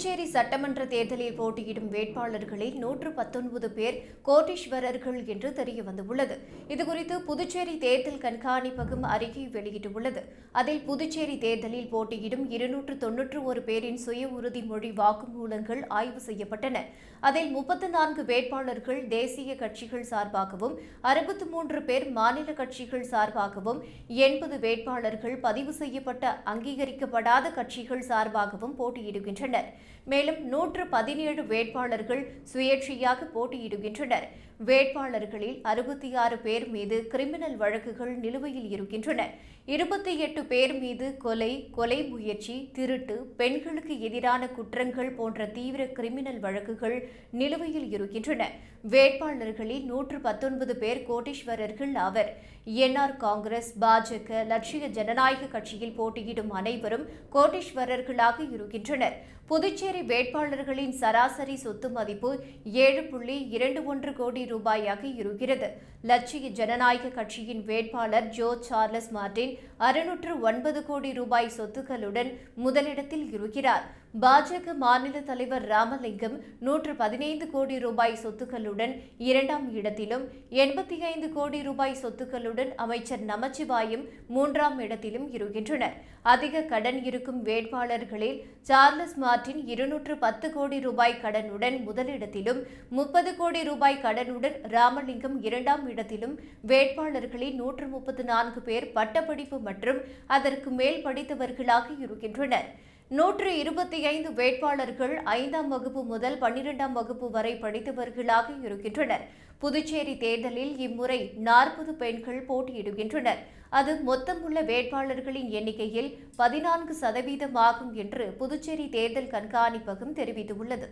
புதுச்சேரி சட்டமன்ற தேர்தலில் போட்டியிடும் வேட்பாளர்களில் 119 பேர் கோடீஸ்வரர்கள் என்று தெரியவந்துள்ளது. இதுகுறித்து புதுச்சேரி தேர்தல் கண்காணிப்பகம் அறிக்கை வெளியிட்டுள்ளது. அதில் புதுச்சேரி தேர்தலில் போட்டியிடும் 291 பேரின் சுய உறுதிமொழி வாக்குமூலங்கள் ஆய்வு செய்யப்பட்டன. அதில் 34 வேட்பாளர்கள் தேசிய கட்சிகள் சார்பாகவும், 63 பேர் மாநில கட்சிகள் சார்பாகவும், 80 வேட்பாளர்கள் பதிவு செய்யப்பட்ட அங்கீகரிக்கப்படாத கட்சிகள் சார்பாகவும் போட்டியிடுகின்றனர். மேலும் 117 வேட்பாளர்கள் சுயேட்சையாக போட்டியிடுகின்றனர். வேட்பாளர்களில் 66 பேர் மீது கிரிமினல் வழக்குகள் நிலுவையில் இருக்கின்றன. 28 பேர் மீது கொலை முயற்சி, திருட்டு, பெண்களுக்கு எதிரான குற்றங்கள் போன்ற தீவிர கிரிமினல் வழக்குகள் நிலுவையில் இருக்கின்றன. வேட்பாளர்களில் 119 பேர் கோடீஸ்வரர்கள் ஆவர். என்ஆர் காங்கிரஸ், பாஜக, லட்சிய ஜனநாயக கட்சியில் போட்டியிடும் அனைவரும் கோடீஸ்வரர்களாக இருக்கின்றனர். புதுச்சேரி வேட்பாளர்களின் சராசரி சொத்து மதிப்பு 7.21 கோடி ரூபாயாக இருக்கிறது. லட்சிய ஜனநாயக கட்சியின் வேட்பாளர் ஜோ சார்லஸ் மார்டின் 609 கோடி ரூபாய் சொத்துக்களுடன் முதலிடத்தில் இருக்கிறார். பாஜக மாநில தலைவர் ராமலிங்கம் 115 கோடி ரூபாய் சொத்துக்களுடன் இரண்டாம் இடத்திலும், 85 கோடி ரூபாய் சொத்துக்களுடன் அமைச்சர் நமச்சிவாயம் மூன்றாம் இடத்திலும் இருக்கின்றனர். அதிக கடன் இருக்கும் வேட்பாளர்களில் சார்லஸ் மார்டின் 210 கோடி ரூபாய் கடனுடன் முதலிடத்திலும், 30 கோடி ரூபாய் கடனுடன் ராமலிங்கம் இரண்டாம் இடத்திலும், வேட்பாளர்களில் 134 பேர் பட்டப்படிப்பு மற்றும் அதற்கு மேல் படித்தவர்களாக இருக்கின்றனர். 125 வேட்பாளர்கள் 5ஆம் வகுப்பு முதல் 12ஆம் வகுப்பு வரை படித்தவர்களாக இருக்கின்றனர். புதுச்சேரி தேர்தலில் இம்முறை 40 பெண்கள் போட்டியிடுகின்றனர். அது மொத்தமுள்ள வேட்பாளர்களின் எண்ணிக்கையில் 14% ஆகும் என்று புதுச்சேரி தேர்தல் கண்காணிப்பகம் தெரிவித்துள்ளது.